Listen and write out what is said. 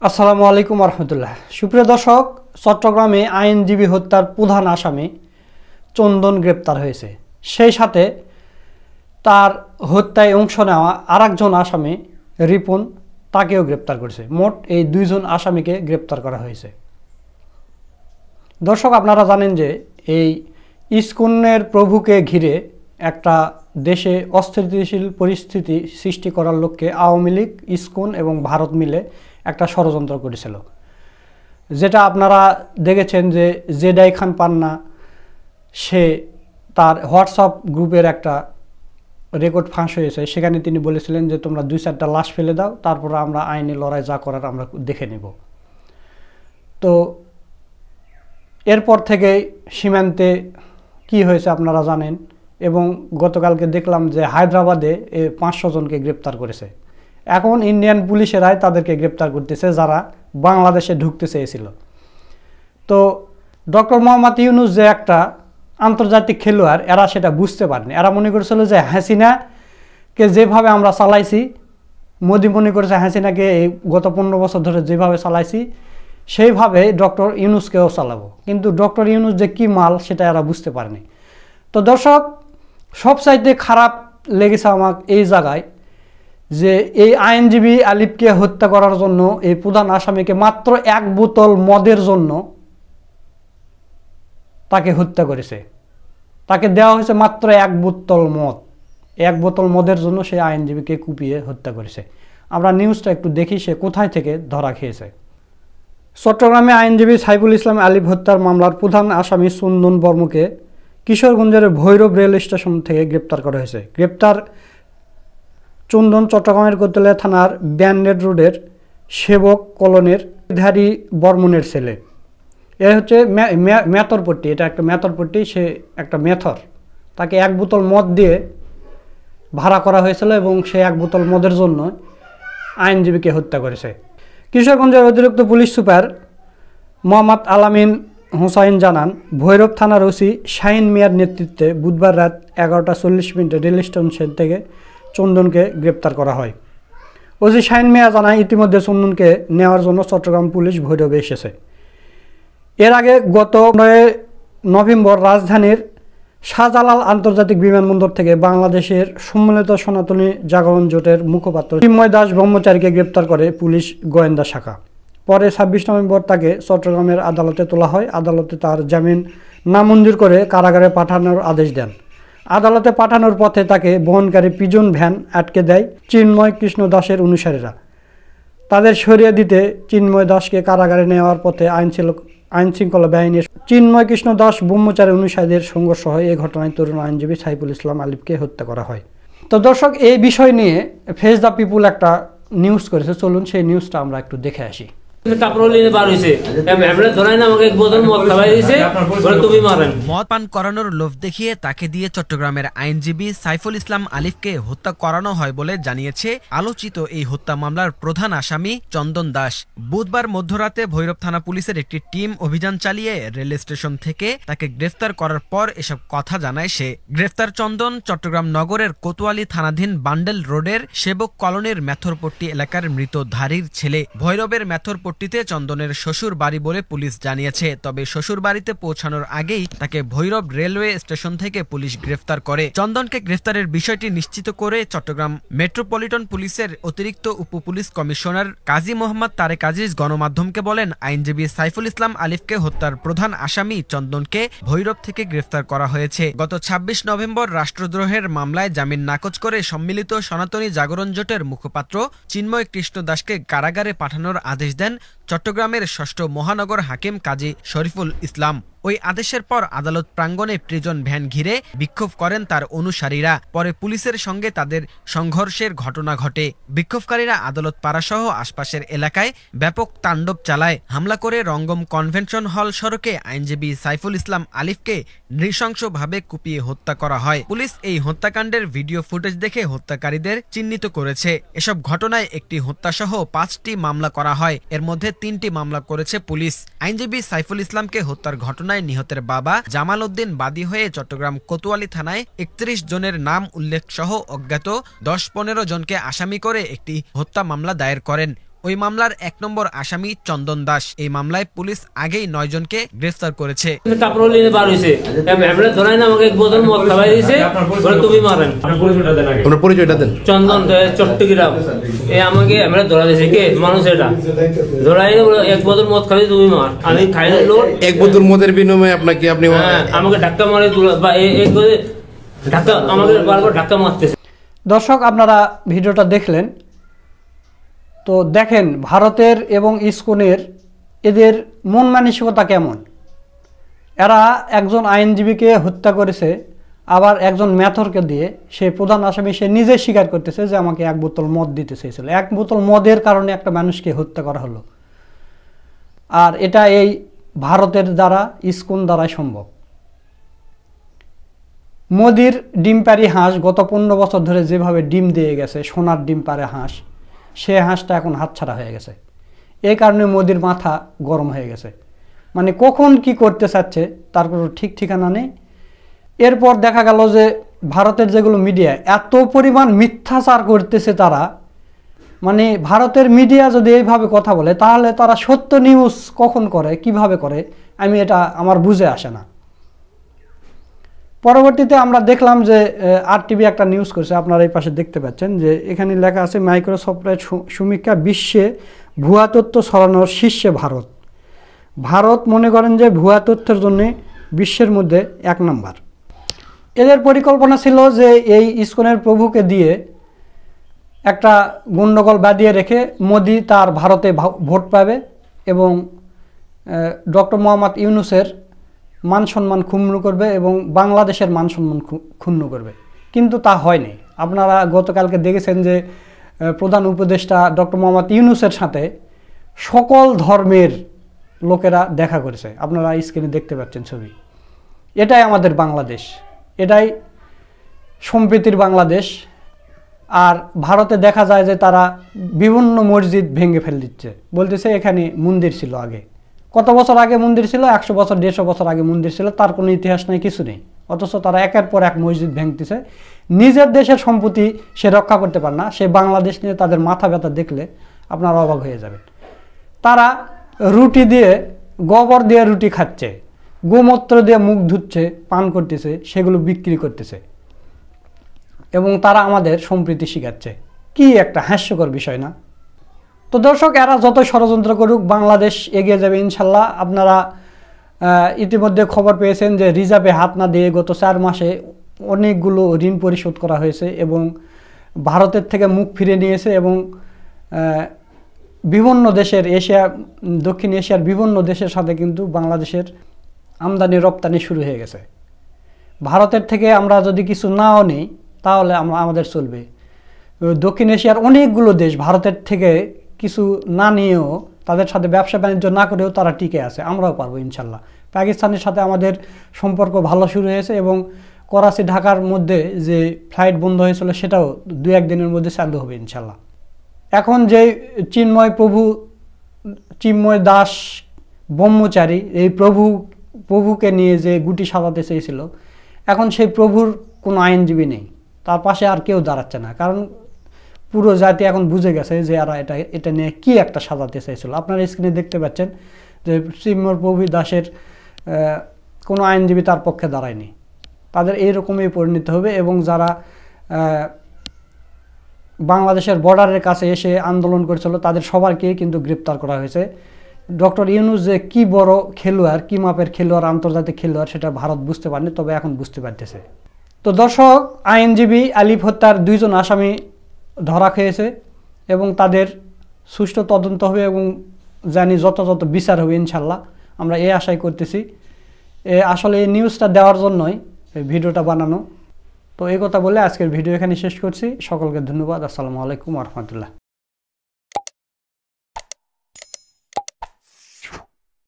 আসসালামু আলাইকুম রহমতুল্লাহ। সুপ্রিয় দর্শক, চট্টগ্রামে আইনজীবী হত্যার প্রধান আসামি চন্দন গ্রেপ্তার হয়েছে। সেই সাথে তার হত্যায় অংশ নেওয়া আরেকজন আসামি রিপন, তাকেও গ্রেপ্তার করেছে। মোট এই দুইজন আসামিকে গ্রেপ্তার করা হয়েছে। দর্শক, আপনারা জানেন যে এই ইস্কনের প্রভুকে ঘিরে একটা দেশে অস্থিতিশীল পরিস্থিতি সৃষ্টি করার লক্ষ্যে আওয়ামী লীগ, ইস্কন এবং ভারত মিলে একটা ষড়যন্ত্র করেছিল, যেটা আপনারা দেখেছেন যে জেডাই খান পান্না সে তার হোয়াটসঅ্যাপ গ্রুপের একটা রেকর্ড ফাঁস হয়েছে। সেখানে তিনি বলেছিলেন যে তোমরা 2-4টা লাশ ফেলে দাও, তারপর আমরা আইনি লড়াই যা করার আমরা দেখে নেব। তো এরপর থেকে সীমান্তে কি হয়েছে আপনারা জানেন, এবং গতকালকে দেখলাম যে হায়দ্রাবাদে 500 জনকে গ্রেপ্তার করেছে। এখন ইন্ডিয়ান পুলিশেরাই তাদেরকে গ্রেপ্তার করতেছে যারা বাংলাদেশে ঢুকতে চেয়েছিল। তো ডক্টর মোহাম্মদ ইউনূস যে একটা আন্তর্জাতিক খেলোয়াড়, এরা সেটা বুঝতে পারেনি। এরা মনে করেছিল যে হাসিনাকে যেভাবে আমরা চালাইছি, মোদি মনে করেছে হাসিনাকে এই গত 15 বছর ধরে যেভাবে চালাইছি সেইভাবে ডক্টর ইউনূসকেও চালাবো। কিন্তু ডক্টর ইউনূস যে কী মাল সেটা এরা বুঝতে পারেনি। তো দর্শক, সবচাইতে খারাপ লেগেছে আমার এই জায়গায় যে এই আইনজীবী আলিফকে হত্যা করার জন্য এই প্রধান আসামিকে মাত্র 1 বোতল মদের জন্য তাকে হত্যা করেছে। তাকে দেওয়া হয়েছে মাত্র 1 বোতল মদ। 1 বোতল মদের জন্য সেই আইনজীবীকে কুপিয়ে হত্যা করেছে। আমরা নিউজটা একটু দেখি সে কোথায় থেকে ধরা খেয়েছে। চট্টগ্রামে আইনজীবী সাইফুল ইসলাম আলিফ হত্যার মামলার প্রধান আসামি চন্দন বর্মকে কিশোরগঞ্জের ভৈরব রেল স্টেশন থেকে গ্রেপ্তার করা হয়েছে। গ্রেপ্তার চন্দন চট্টগ্রামের কোতলিয়া থানার ব্যান্ডেড রোডের সেবক কলোনির ধারী বর্মনের ছেলে। এ হচ্ছে মেথরপট্টি, এটা একটা মেথরপট্টি, সে একটা মেথর। তাকে 1 বোতল মদ দিয়ে ভাড়া করা হয়েছিল এবং সে 1 বোতল মদের জন্য আইনজীবীকে হত্যা করেছে। কিশোরগঞ্জের অতিরিক্ত পুলিশ সুপার মোহাম্মদ আলামিন হোসাইন জানান, ভৈরব থানার ওসি শাহিন মিয়ার নেতৃত্বে বুধবার রাত 11:40 রেল স্টেশন থেকে চন্দনকে গ্রেপ্তার করা হয়। ওসি শাহিন মিয়া জানায়, ইতিমধ্যে চন্দনকে নেওয়ার জন্য চট্টগ্রাম পুলিশ ভৈরবে এসেছে। এর আগে গত 9 নভেম্বর রাজধানীর শাহজালাল আন্তর্জাতিক বিমানবন্দর থেকে বাংলাদেশের সম্মিলিত সনাতনী জাগরণ জোটের মুখপাত্র চিন্ময় দাস ব্রহ্মচারীকে গ্রেপ্তার করে পুলিশ গোয়েন্দা শাখা। পরে 26 নভেম্বর তাকে চট্টগ্রামের আদালতে তোলা হয়। আদালতে তার জামিন নামঞ্জুর করে কারাগারে পাঠানোর আদেশ দেন। আদালতে পাঠানোর পথে তাকে বহনকারী পিজন ভ্যান আটকে দেয় চিন্ময় কৃষ্ণ দাসের অনুসারীরা। তাদের সরিয়ে দিতে চিন্ময় দাসকে কারাগারে নেওয়ার পথে আইনশৃঙ্খলা বাহিনীর চিন্ময় কৃষ্ণ দাস ব্রহ্মচারী অনুসারীদের সংঘর্ষ হয়। এই ঘটনায় তরুণ আইনজীবী সাইফুল ইসলাম আলিফকে হত্যা করা হয়। তো দর্শক, এই বিষয় নিয়ে ফেস দ্য পিপুল একটা নিউজ করেছে, চলুন সেই নিউজটা আমরা একটু দেখে আসি। মদ পান করানোর লোভ দেখিয়ে তাকে দিয়ে চট্টগ্রামের আইনজীবী সাইফুল ইসলাম আলিফকে হত্যা করানো হয় বলে জানিয়েছে আলোচিত এই হত্যা মামলার প্রধান আসামি চন্দন দাস। বুধবার মধ্যরাতে ভৈরব থানা পুলিশের একটি টিম অভিযান চালিয়ে রেল স্টেশন থেকে তাকে গ্রেফতার করার পর এসব কথা জানায় সে। গ্রেফতার চন্দন চট্টগ্রাম নগরের কোতোয়ালি থানাধীন বান্ডেল রোডের সেবক কলোনির মেথরপট্টি এলাকার মৃত ধারীর ছেলে। ভৈরবের মেথরপট্টিতে চন্দনের শ্বশুর বাড়ি বলে পুলিশ জানিয়েছে। তবে শ্বশুর বাড়িতে পৌঁছানোর আগেই তাকে ভৈরব রেলওয়ে স্টেশন থেকে পুলিশ গ্রেফতার করে। চন্দনকে গ্রেফতারের বিষয়টি নিশ্চিত করে চট্টগ্রাম মেট্রোপলিটন পুলিশের অতিরিক্ত উপপুলিশ কমিশনার কাজী মোহাম্মদ তারেক আজিজ গণমাধ্যমকে বলেন, আইনজীবী সাইফুল ইসলাম আলিফকে হত্যার প্রধান আসামি চন্দনকে ভৈরব থেকে গ্রেফতার করা হয়েছে। গত 26 নভেম্বর রাষ্ট্রদ্রোহের মামলায় জামিন নাকচ করে সম্মিলিত সনাতনী জাগরণ জোটের মুখপাত্র চিন্ময় কৃষ্ণ দাসকে কারাগারে পাঠানোর আদেশ দেন চট্টগ্রামের 6ষ্ঠ মহানগর হাকিম কাজী শরীফুল ইসলাম। ওই আদেশের পর আদালত প্রাঙ্গণে প্রিজন ভ্যান ঘিরে বিক্ষোভ করেন তার অনুসারীরা। পরে পুলিশের সঙ্গে তাদের সংঘর্ষের ঘটনা ঘটে। বিক্ষোভকারীরা আদালত পাড়াসহ আশপাশের এলাকায় ব্যাপক তাণ্ডব চালায়। হামলা করে রঙ্গম কনভেনশন হল সড়কে আইনজীবী সাইফুল ইসলাম আলিফকে নৃশংসভাবে কুপিয়ে হত্যা করা হয়। পুলিশ এই হত্যাকাণ্ডের ভিডিও ফুটেজ দেখে হত্যাকারীদের চিহ্নিত করেছে। এসব ঘটনায় একটি হত্যাসহ 5টি মামলা করা হয়। এর মধ্যে 3টি মামলা করেছে পুলিশ। আইনজীবী সাইফুল ইসলামকে হত্যার ঘটনায় নিহতের বাবা জামাল উদ্দিন বাদী হয়ে চট্টগ্রাম কোতোয়ালি থানায় 31 জনের নাম উল্লেখ সহ অজ্ঞাত 10-15 জনকে আসামি করে একটি হত্যা মামলা দায়ের করেন। ওই মামলার ১ নম্বর আসামি চন্দন দাস। এই মামলায় পুলিশ আগেই ৯ জনকে গ্রেফতার করেছে। চন্দন চট্টগ্রাম আমাকে ধরা দিয়েছে কে মানুষ, এটা ধরাই 1 বোতল মদ খাবি তুমি মার, আমি খাই না। 1 বোতল মদের বিনিময়ে আপনাকে আমাকে ধাক্কা মারে ধাক্কা, আমাকে বারবার ধাক্কা মারতেছে। দর্শক, আপনারা ভিডিওটা দেখলেন তো, দেখেন ভারতের এবং ইসকনের এদের মন মানসিকতা কেমন। এরা একজন আইনজীবীকে হত্যা করেছে, আবার একজন মেথরকে দিয়ে, সে প্রধান আসামি সে নিজে স্বীকার করতেছে যে আমাকে 1 বোতল মদ দিতে চেয়েছিল। 1 বোতল মদের কারণে একটা মানুষকে হত্যা করা হলো, আর এটা এই ভারতের দ্বারা, ইসকন দ্বারাই সম্ভব। মোদির ডিম পারি হাঁস গত 15 বছর ধরে যেভাবে ডিম দিয়ে গেছে, সোনার ডিম পারে হাঁস, সে হাঁসটা এখন হাতছাড়া হয়ে গেছে। এই কারণে মোদির মাথা গরম হয়ে গেছে, মানে কখন কি করতে চাচ্ছে তার কোনো ঠিক ঠিকানা নেই। এরপর দেখা গেল যে ভারতের যেগুলো মিডিয়া এত পরিমাণ মিথ্যাচার করতেছে তারা, মানে ভারতের মিডিয়া যদি এইভাবে কথা বলে তাহলে তারা সত্য নিউজ কখন করে, কিভাবে করে, এটা আমার বুঝে আসে না। পরবর্তীতে আমরা দেখলাম যে RTV একটা নিউজ করছে, আপনারা এই পাশে দেখতে পাচ্ছেন যে এখানে লেখা আছে মাইক্রোসফটের সমীক্ষা, বিশ্বে ভুয়া তথ্য ছড়ানোর শীর্ষে ভারত। ভারত মনে করেন যে ভুয়া তথ্যের জন্য বিশ্বের মধ্যে 1 নম্বর। এদের পরিকল্পনা ছিল যে এই ইসকনের প্রভুকে দিয়ে একটা গণ্ডগোল বাঁধিয়ে রেখে মোদি তার ভারতে ভোট পাবে এবং ডক্টর মোহাম্মদ ইউনূসের মান সম্মান ক্ষুণ্ণ করবে এবং বাংলাদেশের মান সম্মান ক্ষুণ্ণ করবে, কিন্তু তা হয়নি। আপনারা গতকালকে দেখেছেন যে প্রধান উপদেষ্টা ডক্টর মোহাম্মদ ইউনূসের সাথে সকল ধর্মের লোকেরা দেখা করেছে, আপনারা স্ক্রিনে দেখতে পাচ্ছেন ছবি। এটাই আমাদের বাংলাদেশ, এটাই সম্প্রীতির বাংলাদেশ। আর ভারতে দেখা যায় যে তারা বিভিন্ন মসজিদ ভেঙে ফেলে দিচ্ছে, বলতেছে এখানে মন্দির ছিল আগে। কত বছর আগে মন্দির ছিল? 100 বছর 150 বছর আগে মন্দির ছিল, তার কোনো ইতিহাস নাই, কিছু নেই। অথচ তারা একের পর এক মসজিদ ভেঙতেছে। নিজের দেশের সম্পত্তি সে রক্ষা করতে পারে না, সে বাংলাদেশ নিয়ে তাদের মাথা ব্যথা দেখলে আপনারা অবাক হয়ে যাবেন। তারা রুটি দিয়ে, গোবর দিয়ে রুটি খাচ্ছে, গোমূত্র দিয়ে মুখ ধুচ্ছে, পান করতেছে, সেগুলো বিক্রি করতেছে এবং তারা আমাদের সম্প্রীতি শিখাচ্ছে। কি একটা হাস্যকর বিষয় না? তো দর্শক, এরা যত ষড়যন্ত্র করুক বাংলাদেশ এগিয়ে যাবে ইনশাল্লাহ। আপনারা ইতিমধ্যে খবর পেয়েছেন যে রিজার্ভে হাত না দিয়ে গত 4 মাসে অনেকগুলো ঋণ পরিশোধ করা হয়েছে এবং ভারতের থেকে মুখ ফিরে নিয়েছে এবং বিভিন্ন দেশের, দক্ষিণ এশিয়ার বিভিন্ন দেশের সাথে কিন্তু বাংলাদেশের আমদানি রপ্তানি শুরু হয়ে গেছে। ভারতের থেকে আমরা যদি কিছু নাও নিই তাহলে আমাদের চলবে। দক্ষিণ এশিয়ার অনেকগুলো দেশ ভারতের থেকে কিছু না নিয়েও, তাদের সাথে ব্যবসা বাণিজ্য না করেও তারা টিকে আছে, আমরাও পারবো ইনশাল্লাহ। পাকিস্তানের সাথে আমাদের সম্পর্ক ভালো শুরু হয়েছে এবং করাচি ঢাকার মধ্যে যে ফ্লাইট বন্ধ হয়েছিল সেটাও 2-1 দিনের মধ্যে চালু হবে ইনশাল্লাহ। এখন যে চিন্ময় দাস ব্রহ্মচারী, এই প্রভুকে নিয়ে যে গুটি সাজাতে চেয়েছিল, এখন সেই প্রভুর কোনো আইনজীবী নেই, তার পাশে আর কেউ দাঁড়াচ্ছে না, কারণ পুরো জাতি এখন বুঝে গেছে যে এরা এটা নিয়ে কি একটা সাজাতে চাইছিল। আপনারা স্ক্রিনে দেখতে পাচ্ছেন যে চিন্ময় প্রভু দাসের কোনো আইনজীবী তার পক্ষে দাঁড়ায়নি। তাদের এইরকমই পরিণত হবে এবং যারা বাংলাদেশের বর্ডারের কাছে এসে আন্দোলন করেছিল তাদের সবাইকে কিন্তু গ্রেপ্তার করা হয়েছে। ডক্টর ইউনূস যে কি বড় খেলোয়াড়, কি মাপের খেলোয়াড়, আন্তর্জাতিক খেলোয়াড়, সেটা ভারত বুঝতে পারেনি, তবে এখন বুঝতে পারতেছে। তো দর্শক, আইনজীবী আলিফ হত্যার 2 জন আসামি ধরা খেয়েছে এবং তাদের সুষ্ঠু তদন্ত হবে এবং জানি যথাযথ বিচার হবে ইনশাল্লাহ, আমরা এই আশাই করতেছি। আসলে এই নিউজটা দেওয়ার জন্যই ভিডিওটা বানানো। তো এই কথা বলে আজকের ভিডিও এখানে শেষ করছি। সকলকে ধন্যবাদ। আসসালামু আলাইকুম ওয়া রাহমাতুল্লাহ।